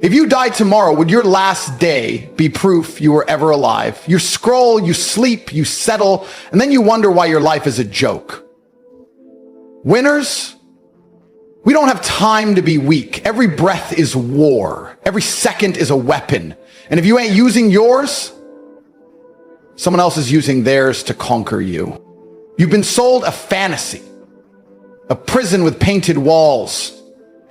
If you died tomorrow, would your last day be proof you were ever alive? You scroll, you sleep, you settle, and then you wonder why your life is a joke. Winners, we don't have time to be weak. Every breath is war. Every second is a weapon. And if you ain't using yours, someone else is using theirs to conquer you. You've been sold a fantasy, a prison with painted walls.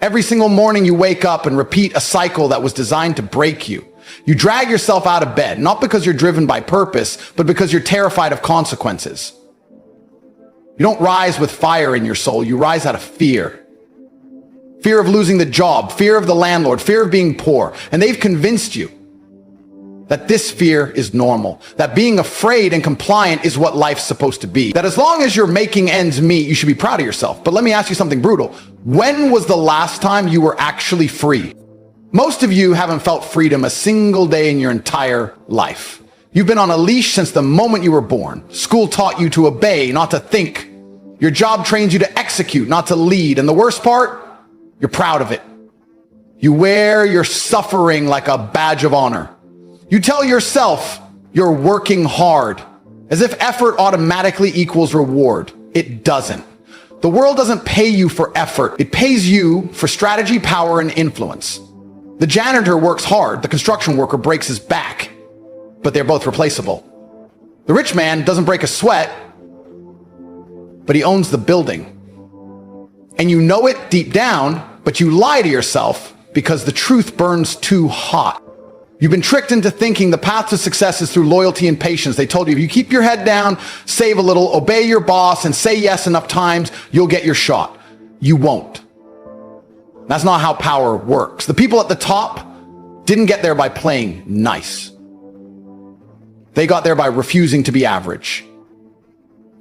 Every single morning you wake up and repeat a cycle that was designed to break you. You drag yourself out of bed, not because you're driven by purpose, but because you're terrified of consequences. You don't rise with fire in your soul, you rise out of fear. Fear of losing the job, fear of the landlord, fear of being poor. And they've convinced you that this fear is normal, that being afraid and compliant is what life's supposed to be, that as long as you're making ends meet, you should be proud of yourself. But let me ask you something brutal. When was the last time you were actually free? Most of you haven't felt freedom a single day in your entire life. You've been on a leash since the moment you were born. School taught you to obey, not to think. Your job trains you to execute, not to lead. And the worst part, you're proud of it. You wear your suffering like a badge of honor. You tell yourself you're working hard, as if effort automatically equals reward. It doesn't. The world doesn't pay you for effort. It pays you for strategy, power, and influence. The janitor works hard. The construction worker breaks his back, but they're both replaceable. The rich man doesn't break a sweat, but he owns the building. And you know it deep down, but you lie to yourself because the truth burns too hot. You've been tricked into thinking the path to success is through loyalty and patience. They told you if you keep your head down, save a little, obey your boss, and say yes enough times, you'll get your shot. You won't. That's not how power works. The people at the top didn't get there by playing nice. They got there by refusing to be average.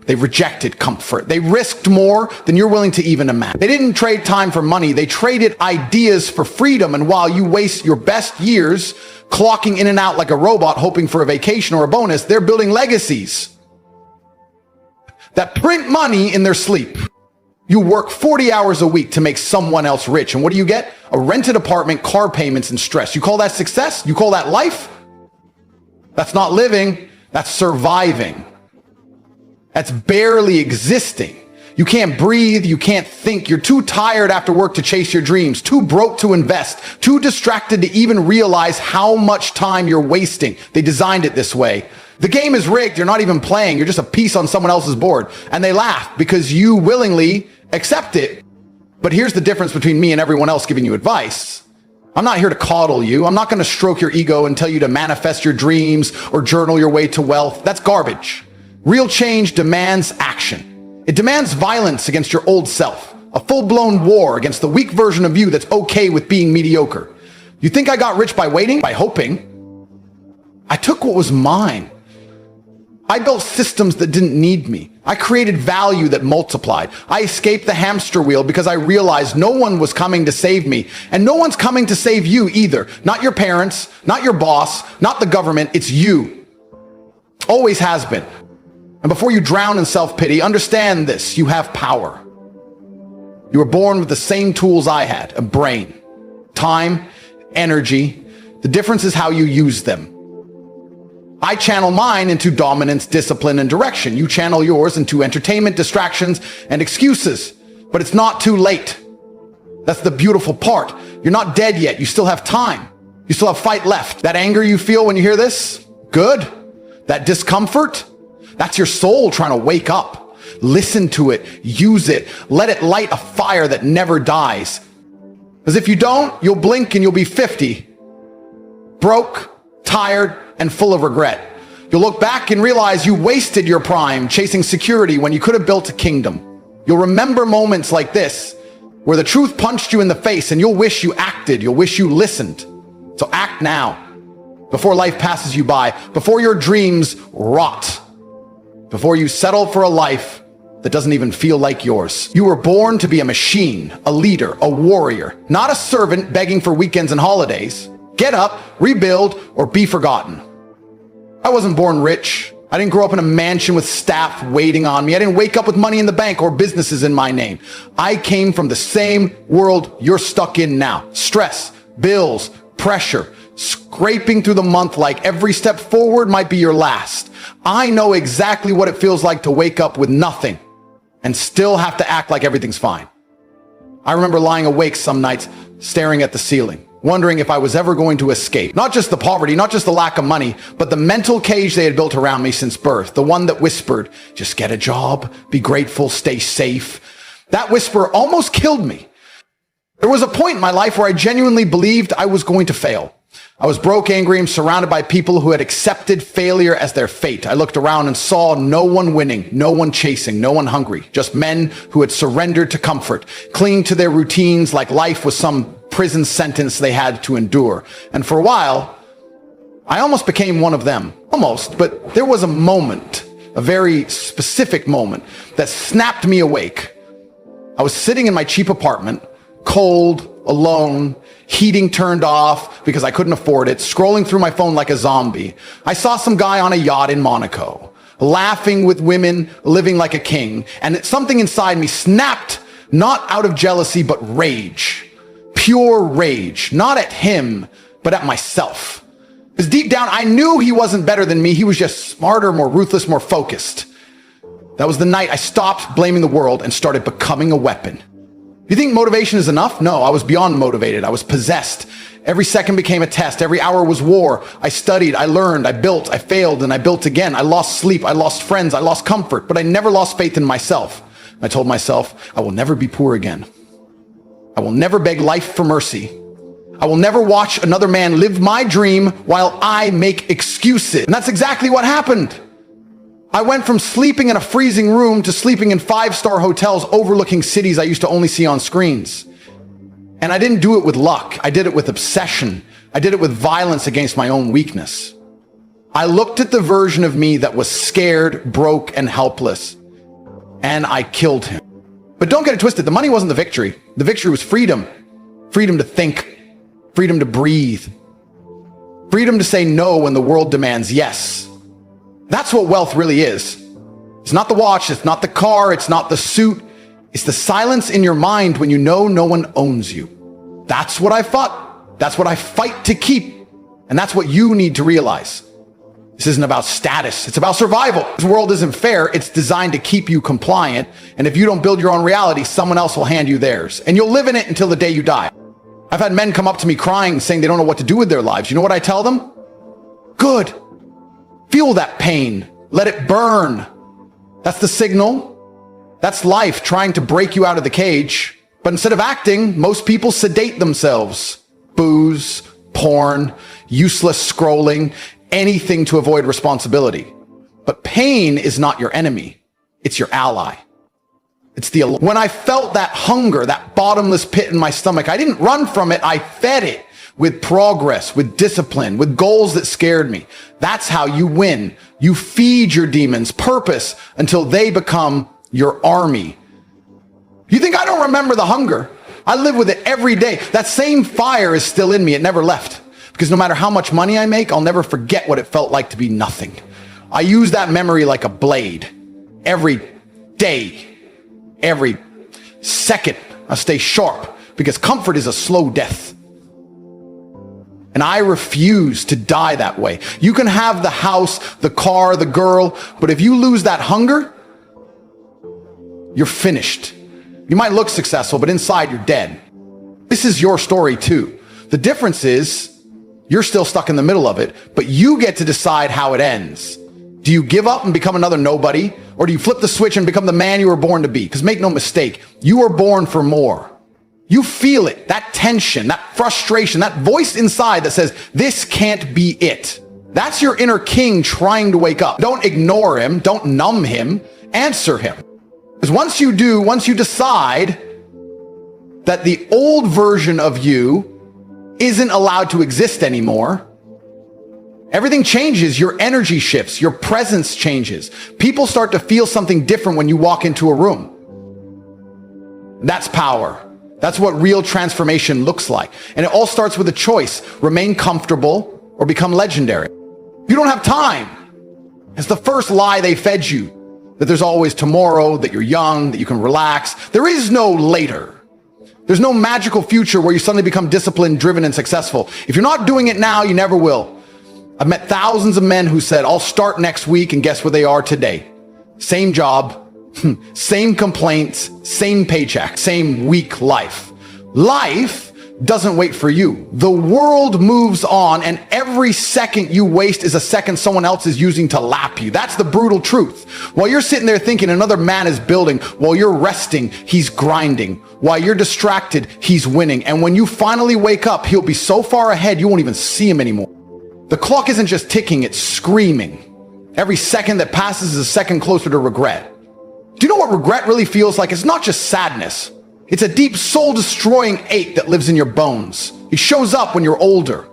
They rejected comfort. They risked more than you're willing to even imagine. They didn't trade time for money. They traded ideas for freedom. And while you waste your best years clocking in and out like a robot, hoping for a vacation or a bonus, they're building legacies that print money in their sleep. You work 40 hours a week to make someone else rich. And what do you get? A rented apartment, car payments, and stress. You call that success? You call that life? That's not living. That's surviving. That's barely existing. You can't breathe, you can't think, you're too tired after work to chase your dreams, too broke to invest, too distracted to even realize how much time you're wasting. They designed it this way. The game is rigged, you're not even playing, you're just a piece on someone else's board. And they laugh because you willingly accept it. But here's the difference between me and everyone else giving you advice. I'm not here to coddle you. I'm not going to stroke your ego and tell you to manifest your dreams or journal your way to wealth. That's garbage. Real change demands action. It demands violence against your old self, a full-blown war against the weak version of you that's okay with being mediocre. You think I got rich by waiting? By hoping? I took what was mine. I built systems that didn't need me. I created value that multiplied. I escaped the hamster wheel because I realized no one was coming to save me, and no one's coming to save you either. Not your parents, not your boss, not the government. It's you. Always has been. And before you drown in self-pity, understand this, you have power. You were born with the same tools I had, a brain, time, energy. The difference is how you use them. I channel mine into dominance, discipline, and direction. You channel yours into entertainment, distractions, and excuses. But it's not too late. That's the beautiful part. You're not dead yet. You still have time. You still have fight left. That anger you feel when you hear this, good. That discomfort, that's your soul trying to wake up. Listen to it, use it, let it light a fire that never dies. Because if you don't, you'll blink and you'll be 50. Broke, tired, and full of regret. You'll look back and realize you wasted your prime chasing security when you could have built a kingdom. You'll remember moments like this, where the truth punched you in the face and you'll wish you acted, you'll wish you listened. So act now, before life passes you by, before your dreams rot. Before you settle for a life that doesn't even feel like yours. You were born to be a machine, a leader, a warrior, not a servant begging for weekends and holidays. Get up, rebuild, or be forgotten. I wasn't born rich. I didn't grow up in a mansion with staff waiting on me. I didn't wake up with money in the bank or businesses in my name. I came from the same world you're stuck in now. Stress, bills, pressure, scraping through the month like every step forward might be your last. I know exactly what it feels like to wake up with nothing and still have to act like everything's fine. I remember lying awake some nights, staring at the ceiling, wondering if I was ever going to escape. Not just the poverty, not just the lack of money, but the mental cage they had built around me since birth. The one that whispered, just get a job, be grateful, stay safe. That whisper almost killed me. There was a point in my life where I genuinely believed I was going to fail. I was broke, angry, and surrounded by people who had accepted failure as their fate. I looked around and saw no one winning, no one chasing, no one hungry. Just men who had surrendered to comfort, clinging to their routines like life was some prison sentence they had to endure. And for a while, I almost became one of them. Almost, but there was a moment, a very specific moment, that snapped me awake. I was sitting in my cheap apartment, cold, alone, heating turned off because I couldn't afford it, scrolling through my phone like a zombie. I saw some guy on a yacht in Monaco, laughing with women, living like a king, and something inside me snapped, not out of jealousy, but rage. Pure rage, not at him, but at myself. Because deep down, I knew he wasn't better than me. He was just smarter, more ruthless, more focused. That was the night I stopped blaming the world and started becoming a weapon. You think motivation is enough? No, I was beyond motivated. I was possessed. Every second became a test. Every hour was war. I studied, I learned, I built, I failed, and I built again. I lost sleep, I lost friends, I lost comfort, but I never lost faith in myself. I told myself, I will never be poor again. I will never beg life for mercy. I will never watch another man live my dream while I make excuses. And that's exactly what happened. I went from sleeping in a freezing room to sleeping in 5-star hotels overlooking cities I used to only see on screens. And I didn't do it with luck. I did it with obsession. I did it with violence against my own weakness. I looked at the version of me that was scared, broke, and helpless, and I killed him. But don't get it twisted. The money wasn't the victory. The victory was freedom. Freedom to think. Freedom to breathe. Freedom to say no when the world demands yes. That's what wealth really is. It's not the watch, it's not the car, it's not the suit. It's the silence in your mind when you know no one owns you. That's what I fought. That's what I fight to keep. And that's what you need to realize. This isn't about status, it's about survival. This world isn't fair, it's designed to keep you compliant. And if you don't build your own reality, someone else will hand you theirs. And you'll live in it until the day you die. I've had men come up to me crying, saying they don't know what to do with their lives. You know what I tell them? Good. Feel that pain. Let it burn. That's the signal. That's life trying to break you out of the cage. But instead of acting, most people sedate themselves. Booze, porn, useless scrolling, anything to avoid responsibility. But pain is not your enemy. It's your ally. When I felt that hunger, that bottomless pit in my stomach, I didn't run from it. I fed it with progress, with discipline, with goals that scared me. That's how you win. You feed your demons purpose until they become your army. You think I don't remember the hunger? I live with it every day. That same fire is still in me. It never left. Because no matter how much money I make, I'll never forget what it felt like to be nothing. I use that memory like a blade. Every day, every second, I stay sharp because comfort is a slow death. And I refuse to die that way. You can have the house, the car, the girl, but if you lose that hunger, you're finished. You might look successful, but inside you're dead. This is your story too. The difference is you're still stuck in the middle of it, but you get to decide how it ends. Do you give up and become another nobody? Or do you flip the switch and become the man you were born to be? Because make no mistake, you were born for more. You feel it, that tension, that frustration, that voice inside that says, this can't be it. That's your inner king trying to wake up. Don't ignore him, don't numb him, answer him. Because once you do, once you decide that the old version of you isn't allowed to exist anymore, everything changes, your energy shifts, your presence changes. People start to feel something different when you walk into a room. That's power. That's what real transformation looks like. And it all starts with a choice. Remain comfortable or become legendary. You don't have time. It's the first lie they fed you. That there's always tomorrow, that you're young, that you can relax. There is no later. There's no magical future where you suddenly become disciplined, driven, and successful. If you're not doing it now, you never will. I've met thousands of men who said, I'll start next week, and guess where they are today? Same job, same complaints, same paycheck, same weak life. Life doesn't wait for you. The world moves on, and every second you waste is a second someone else is using to lap you. That's the brutal truth. While you're sitting there thinking another man is building, while you're resting, he's grinding. While you're distracted, he's winning. And when you finally wake up, he'll be so far ahead, you won't even see him anymore. The clock isn't just ticking, it's screaming. Every second that passes is a second closer to regret. Do you know what regret really feels like? It's not just sadness. It's a deep soul-destroying ache that lives in your bones. It shows up when you're older,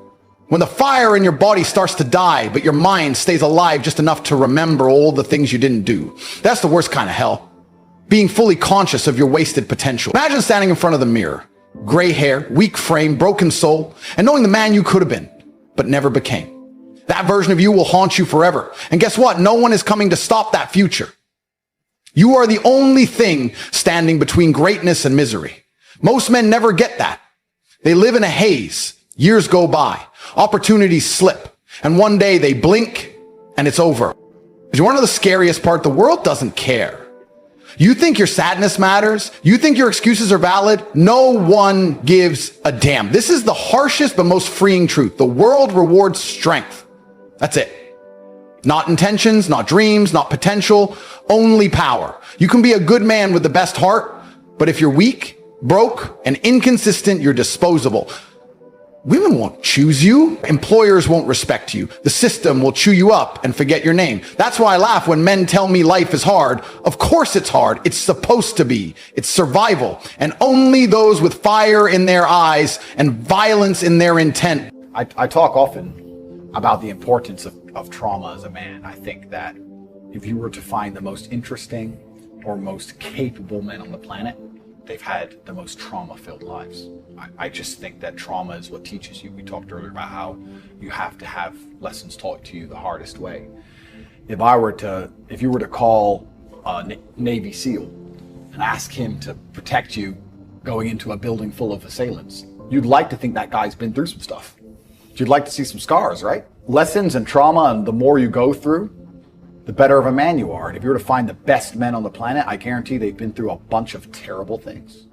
when the fire in your body starts to die, but your mind stays alive just enough to remember all the things you didn't do. That's the worst kind of hell. Being fully conscious of your wasted potential. Imagine standing in front of the mirror, gray hair, weak frame, broken soul, and knowing the man you could have been, but never became. That version of you will haunt you forever. And guess what? No one is coming to stop that future. You are the only thing standing between greatness and misery. Most men never get that. They live in a haze. Years go by. Opportunities slip. And one day they blink and it's over. You want to know the scariest part? The world doesn't care. You think your sadness matters? You think your excuses are valid? No one gives a damn. This is the harshest but most freeing truth. The world rewards strength. That's it. Not intentions, not dreams, not potential, only power. You can be a good man with the best heart, but if you're weak, broke, and inconsistent, you're disposable. Women won't choose you. Employers won't respect you. The system will chew you up and forget your name. That's why I laugh when men tell me life is hard. Of course it's hard. It's supposed to be. It's survival. And only those with fire in their eyes and violence in their intent. I talk often about the importance of trauma as a man. I think that if you were to find the most interesting or most capable men on the planet, they've had the most trauma-filled lives. I just think that trauma is what teaches you. We talked earlier about how you have to have lessons taught to you the hardest way. If you were to call a Navy SEAL and ask him to protect you going into a building full of assailants, you'd like to think that guy's been through some stuff. You'd like to see some scars, right? Lessons and trauma, and the more you go through, the better of a man you are. And if you were to find the best men on the planet, I guarantee they've been through a bunch of terrible things.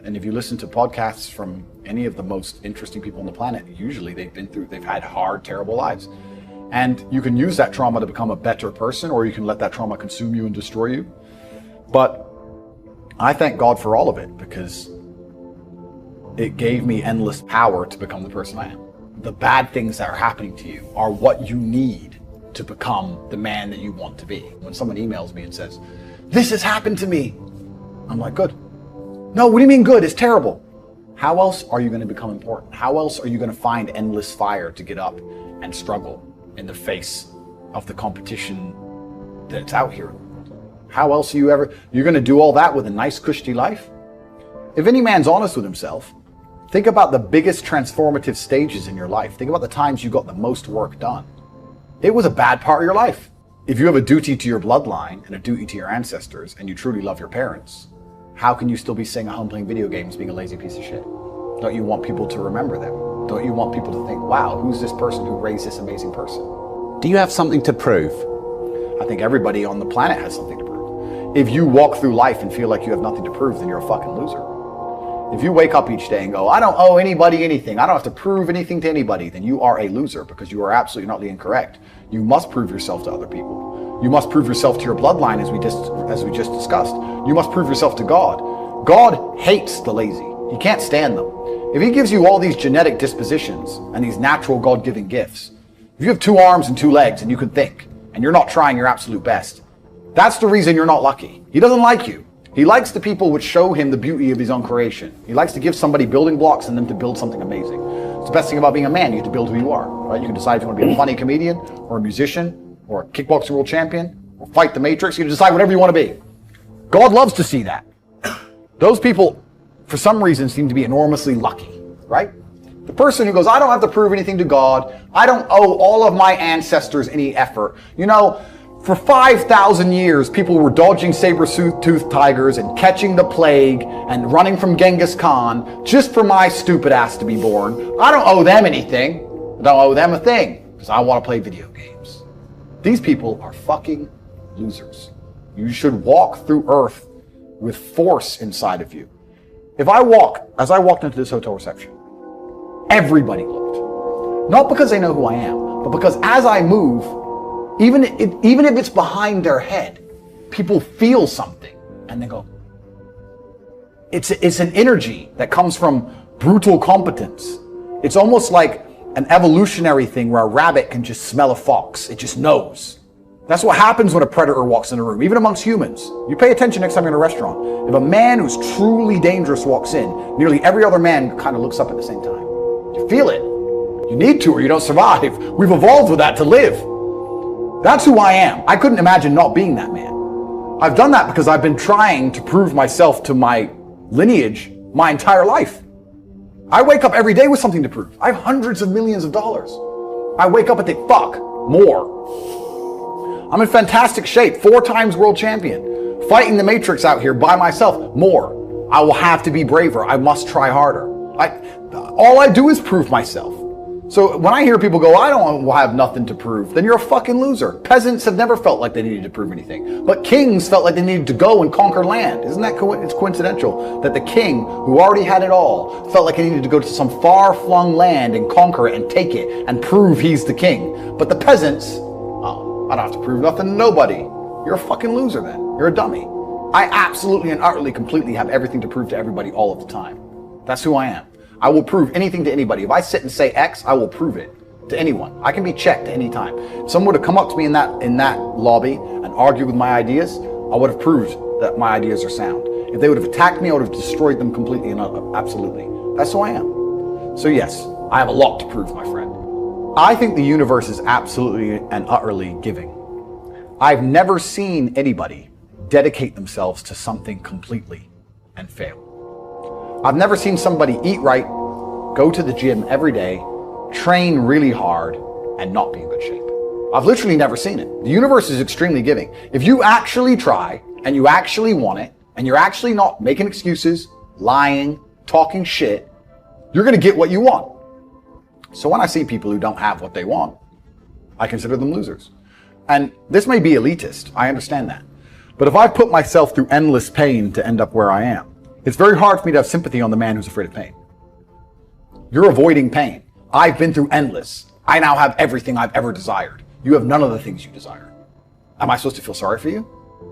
And if you listen to podcasts from any of the most interesting people on the planet, usually they've had hard, terrible lives. And you can use that trauma to become a better person, or you can let that trauma consume you and destroy you. But I thank God for all of it, because it gave me endless power to become the person I am. The bad things that are happening to you are what you need to become the man that you want to be. When someone emails me and says, "This has happened to me," I'm like, good. No, what do you mean good? It's terrible. How else are you going to become important? How else are you going to find endless fire to get up and struggle in the face of the competition that's out here? How else are you're going to do all that with a nice, cushy life? If any man's honest with himself, think about the biggest transformative stages in your life. Think about the times you got the most work done. It was a bad part of your life. If you have a duty to your bloodline and a duty to your ancestors, and you truly love your parents, how can you still be sitting at home playing video games being a lazy piece of shit? Don't you want people to remember them? Don't you want people to think, wow, who's this person who raised this amazing person? Do you have something to prove? I think everybody on the planet has something to prove. If you walk through life and feel like you have nothing to prove, then you're a fucking loser. If you wake up each day and go, I don't owe anybody anything, I don't have to prove anything to anybody, then you are a loser, because you are absolutely not incorrect. You must prove yourself to other people. You must prove yourself to your bloodline, as we just discussed. You must prove yourself to God. God hates the lazy. He can't stand them. If he gives you all these genetic dispositions and these natural God-given gifts, if you have 2 arms and 2 legs and you can think, and you're not trying your absolute best, that's the reason you're not lucky. He doesn't like you. He likes the people which show him the beauty of his own creation. He likes to give somebody building blocks and them to build something amazing. It's the best thing about being a man. You get to build who you are, right? You can decide if you want to be a funny comedian or a musician or a kickboxing world champion or fight the Matrix. You can decide whatever you want to be. God loves to see that. Those people, for some reason, seem to be enormously lucky, right? The person who goes, I don't have to prove anything to God. I don't owe all of my ancestors any effort. You know, For 5,000 years, people were dodging saber-toothed tigers and catching the plague and running from Genghis Khan just for my stupid ass to be born. I don't owe them anything. I don't owe them a thing because I want to play video games. These people are fucking losers. You should walk through Earth with force inside of you. As I walked into this hotel reception, everybody looked. Not because they know who I am, but because as I move, even if it's behind their head, people feel something and they go, it's an energy that comes from brutal competence. It's almost like an evolutionary thing where a rabbit can just smell a fox. It just knows. That's what happens when a predator walks in a room, even amongst humans. You pay attention next time you're in a restaurant. If a man who's truly dangerous walks in, nearly every other man kind of looks up at the same time. You feel it. You need to or you don't survive. We've evolved with that to live. That's who I am. I couldn't imagine not being that man. I've done that because I've been trying to prove myself to my lineage my entire life. I wake up every day with something to prove. I have hundreds of millions of dollars. I wake up and think, fuck, more. I'm in fantastic shape, 4 times world champion, fighting the matrix out here by myself, more. I will have to be braver. I must try harder. All I do is prove myself. So when I hear people go, I don't have nothing to prove, then you're a fucking loser. Peasants have never felt like they needed to prove anything, but kings felt like they needed to go and conquer land. Isn't that it's coincidental that the king, who already had it all, felt like he needed to go to some far-flung land and conquer it and take it and prove he's the king. But the peasants, I don't have to prove nothing to nobody. You're a fucking loser then. You're a dummy. I absolutely and utterly, completely have everything to prove to everybody all of the time. That's who I am. I will prove anything to anybody. If I sit and say X, I will prove it to anyone. I can be checked any time. If someone would have come up to me in that lobby and argued with my ideas, I would have proved that my ideas are sound. If they would have attacked me, I would have destroyed them completely and absolutely. That's who I am. So yes, I have a lot to prove, my friend. I think the universe is absolutely and utterly giving. I've never seen anybody dedicate themselves to something completely and fail. I've never seen somebody eat right, go to the gym every day, train really hard, and not be in good shape. I've literally never seen it. The universe is extremely giving. If you actually try, and you actually want it, and you're actually not making excuses, lying, talking shit, you're gonna get what you want. So when I see people who don't have what they want, I consider them losers. And this may be elitist, I understand that. But if I put myself through endless pain to end up where I am, it's very hard for me to have sympathy on the man who's afraid of pain. You're avoiding pain. I've been through endless. I now have everything I've ever desired. You have none of the things you desire. Am I supposed to feel sorry for you?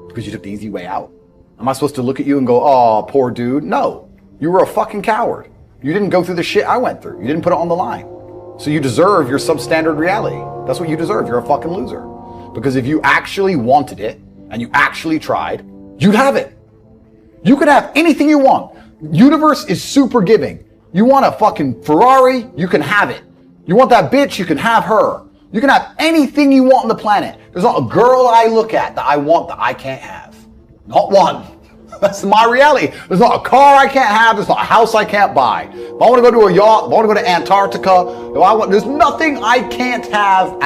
Because you took the easy way out? Am I supposed to look at you and go, oh, poor dude? No. You were a fucking coward. You didn't go through the shit I went through. You didn't put it on the line. So you deserve your substandard reality. That's what you deserve. You're a fucking loser. Because if you actually wanted it, and you actually tried, you'd have it. You could have anything you want. Universe is super giving. You want a fucking Ferrari, you can have it. You want that bitch, you can have her. You can have anything you want on the planet. There's not a girl I look at that I want that I can't have. Not one. That's my reality. There's not a car I can't have. There's not a house I can't buy. If I want to go to a yacht, if I want to go to Antarctica, there's nothing I can't have.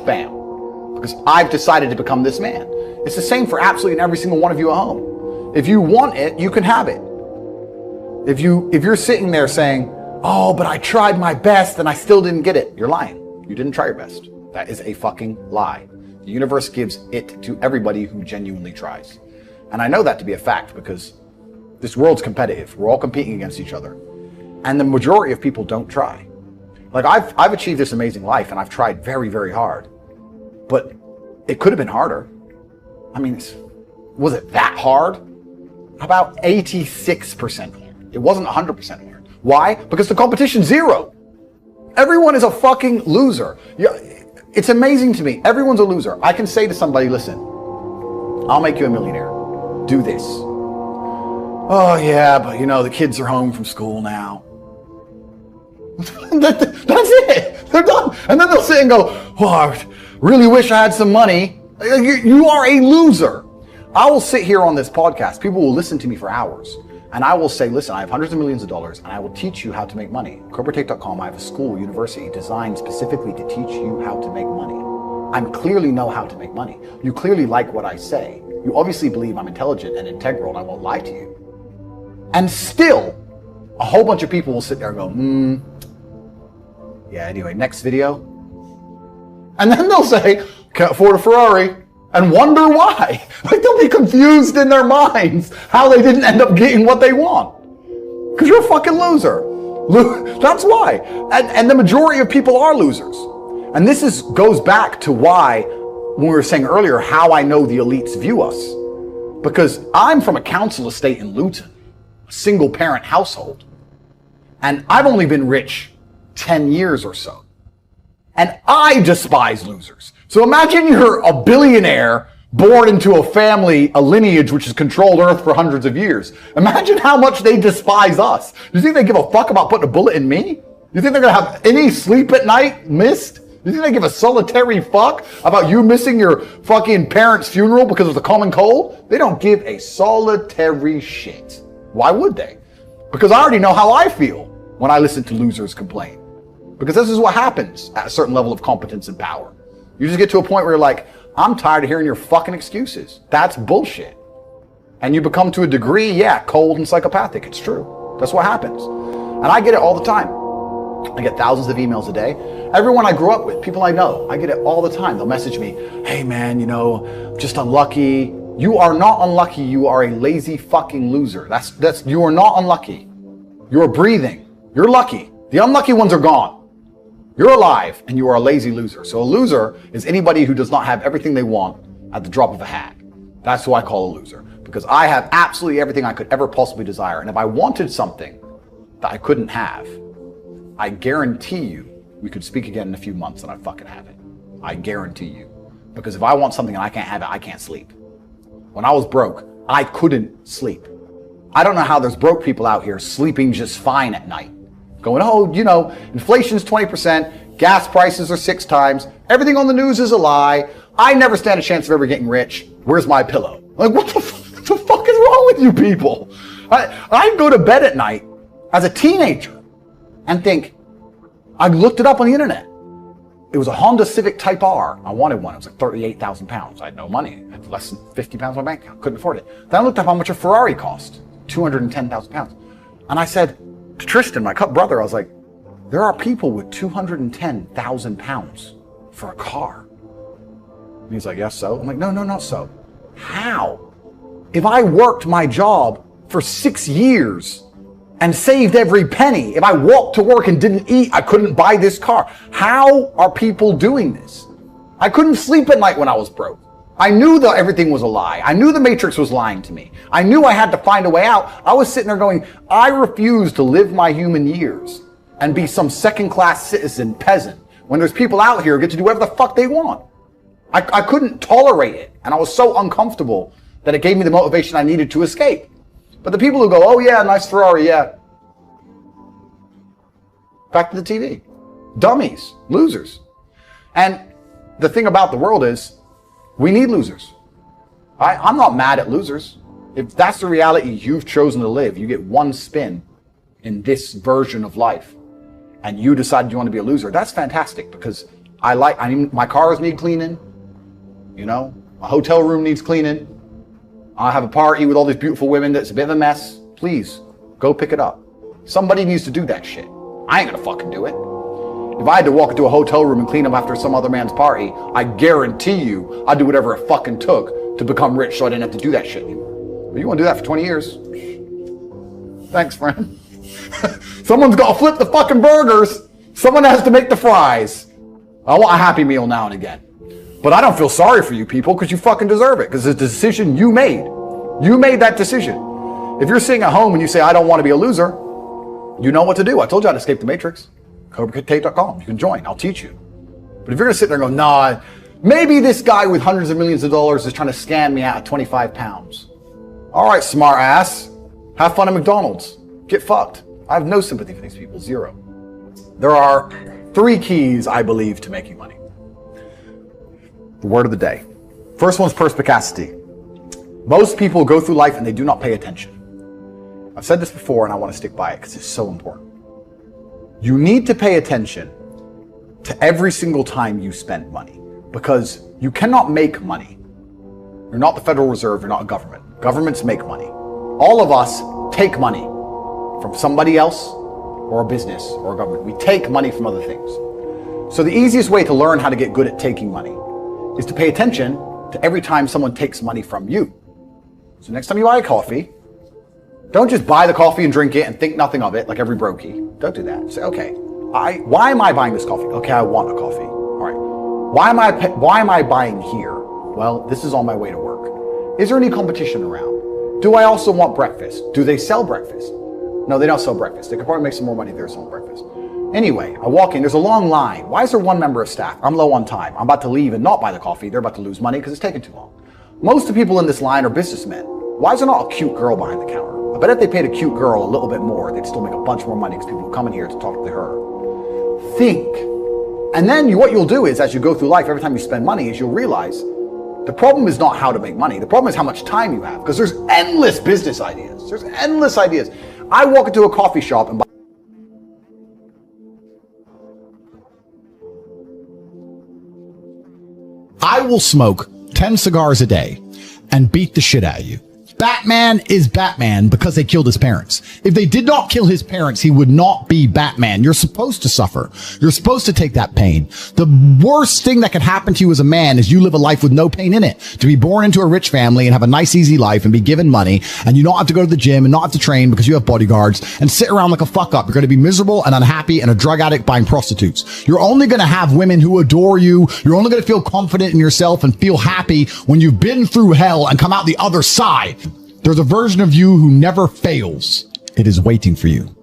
Bam. Because I've decided to become this man. It's the same for absolutely every single one of you at home. If you want it, you can have it. If you're sitting there saying, oh, but I tried my best and I still didn't get it, you're lying. You didn't try your best. That is a fucking lie. The universe gives it to everybody who genuinely tries. And I know that to be a fact because this world's competitive. We're all competing against each other. And the majority of people don't try. Like I've achieved this amazing life and I've tried very, very hard. But it could have been harder. I mean, was it that hard? About 86% hard. It wasn't 100% hard. Why? Because the competition's zero. Everyone is a fucking loser. It's amazing to me. Everyone's a loser. I can say to somebody, listen, I'll make you a millionaire. Do this. Oh yeah, but the kids are home from school now. That's it. They're done. And then they'll sit and go, oh, I really wish I had some money. You are a loser. I will sit here on this podcast. People will listen to me for hours. And I will say, listen, I have hundreds of millions of dollars and I will teach you how to make money. CobraTake.com, I have a school, university designed specifically to teach you how to make money. I clearly know how to make money. You clearly like what I say. You obviously believe I'm intelligent and integral and I won't lie to you. And still, a whole bunch of people will sit there and go, yeah, anyway, next video. And then they'll say, can't afford a Ferrari, and wonder why. Like, they'll be confused in their minds how they didn't end up getting what they want. Because you're a fucking loser. That's why. And the majority of people are losers. And this goes back to why, when we were saying earlier, how I know the elites view us. Because I'm from a council estate in Luton, a single parent household. And I've only been rich 10 years or so. And I despise losers. So imagine you're a billionaire born into a family, a lineage which has controlled Earth for hundreds of years. Imagine how much they despise us. Do you think they give a fuck about putting a bullet in me? Do you think they're going to have any sleep at night missed? Do you think they give a solitary fuck about you missing your fucking parents' funeral because of the common cold? They don't give a solitary shit. Why would they? Because I already know how I feel when I listen to losers complain. Because this is what happens at a certain level of competence and power. You just get to a point where you're like, I'm tired of hearing your fucking excuses. That's bullshit. And you become, to a degree, yeah, cold and psychopathic. It's true. That's what happens. And I get it all the time. I get thousands of emails a day. Everyone I grew up with, people I know, I get it all the time. They'll message me, hey man, just unlucky. You are not unlucky. You are a lazy fucking loser. You are not unlucky. You're breathing. You're lucky. The unlucky ones are gone. You're alive and you are a lazy loser. So a loser is anybody who does not have everything they want at the drop of a hat. That's who I call a loser, because I have absolutely everything I could ever possibly desire. And if I wanted something that I couldn't have, I guarantee you we could speak again in a few months and I'd fucking have it. I guarantee you. Because if I want something and I can't have it, I can't sleep. When I was broke, I couldn't sleep. I don't know how there's broke people out here sleeping just fine at night. Going, inflation's 20%, gas prices are 6 times, everything on the news is a lie, I never stand a chance of ever getting rich, where's my pillow? Like, what the fuck is wrong with you people? I go to bed at night as a teenager and think, I looked it up on the internet. It was a Honda Civic Type R. I wanted one. It was like 38,000 pounds. I had no money. I had less than 50 pounds in my bank account. Couldn't afford it. Then I looked up how much a Ferrari cost. 210,000 pounds. And I said to Tristan, my brother, I was like, there are people with 210,000 pounds for a car. And he's like, yes, so? I'm like, no, not so. How? If I worked my job for 6 years and saved every penny, if I walked to work and didn't eat, I couldn't buy this car. How are people doing this? I couldn't sleep at night when I was broke. I knew that everything was a lie. I knew the Matrix was lying to me. I knew I had to find a way out. I was sitting there going, I refuse to live my human years and be some second-class citizen peasant when there's people out here who get to do whatever the fuck they want. I couldn't tolerate it. And I was so uncomfortable that it gave me the motivation I needed to escape. But the people who go, oh yeah, nice Ferrari, yeah. Back to the TV. Dummies, losers. And the thing about the world is, we need losers. I'm not mad at losers. If that's the reality you've chosen to live, you get one spin in this version of life, and you decide you want to be a loser, that's fantastic, because my cars need cleaning, my hotel room needs cleaning. I have a party with all these beautiful women that's a bit of a mess. Please, go pick it up. Somebody needs to do that shit. I ain't gonna fucking do it. If I had to walk into a hotel room and clean up after some other man's party, I guarantee you I'd do whatever it fucking took to become rich so I didn't have to do that shit anymore. But you want to do that for 20 years? Thanks, friend. Someone's got to flip the fucking burgers. Someone has to make the fries. I want a Happy Meal now and again. But I don't feel sorry for you people, because you fucking deserve it, because it's a decision you made. You made that decision. If you're sitting at home and you say, I don't want to be a loser, you know what to do. I told you how to escape the Matrix. CobraTate.com. You can join. I'll teach you. But if you're going to sit there and go, nah, maybe this guy with hundreds of millions of dollars is trying to scam me out of 25 pounds. All right, smart ass. Have fun at McDonald's. Get fucked. I have no sympathy for these people. Zero. There are 3 keys, I believe, to making money. The word of the day. First one's perspicacity. Most people go through life and they do not pay attention. I've said this before and I want to stick by it because it's so important. You need to pay attention to every single time you spend money. because you cannot make money. You're not the Federal Reserve, you're not a government. Governments make money. All of us take money from somebody else or a business or a government. We take money from other things. So the easiest way to learn how to get good at taking money is to pay attention to every time someone takes money from you. So next time you buy a coffee, don't just buy the coffee and drink it and think nothing of it like every brokey. Don't do that. Say, okay, why am I buying this coffee? Okay, I want a coffee. All right. Why am I buying here? Well, this is on my way to work. Is there any competition around? Do I also want breakfast? Do they sell breakfast? No, they don't sell breakfast. They could probably make some more money there selling breakfast. Anyway, I walk in, there's a long line. Why is there one member of staff? I'm low on time. I'm about to leave and not buy the coffee. They're about to lose money because it's taking too long. Most of the people in this line are businessmen. Why is there not a cute girl behind the counter? I bet if they paid a cute girl a little bit more, they'd still make a bunch more money because people come in here to talk to her. Think. And then what you'll do is, as you go through life, every time you spend money, is you'll realize the problem is not how to make money. The problem is how much time you have, because there's endless business ideas. There's endless ideas. I walk into a coffee shop and buy I will smoke 10 cigars a day and beat the shit out of you. Batman is Batman because they killed his parents. If they did not kill his parents, he would not be Batman. You're supposed to suffer. You're supposed to take that pain. The worst thing that can happen to you as a man is you live a life with no pain in it. To be born into a rich family and have a nice, easy life and be given money, and you don't have to go to the gym and not have to train because you have bodyguards and sit around like a fuck up. You're going to be miserable and unhappy and a drug addict buying prostitutes. You're only going to have women who adore you. You're only going to feel confident in yourself and feel happy when you've been through hell and come out the other side. There's a version of you who never fails. It is waiting for you.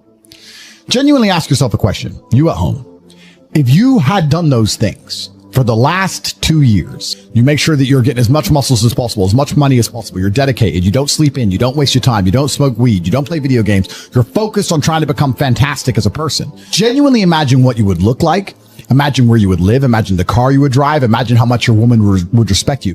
Genuinely ask yourself a question, you at home. If you had done those things for the last 2 years, you make sure that you're getting as much muscles as possible, as much money as possible. You're dedicated. You don't sleep in. You don't waste your time. You don't smoke weed. You don't play video games. You're focused on trying to become fantastic as a person. Genuinely imagine what you would look like. Imagine where you would live. Imagine the car you would drive. Imagine how much your woman would respect you.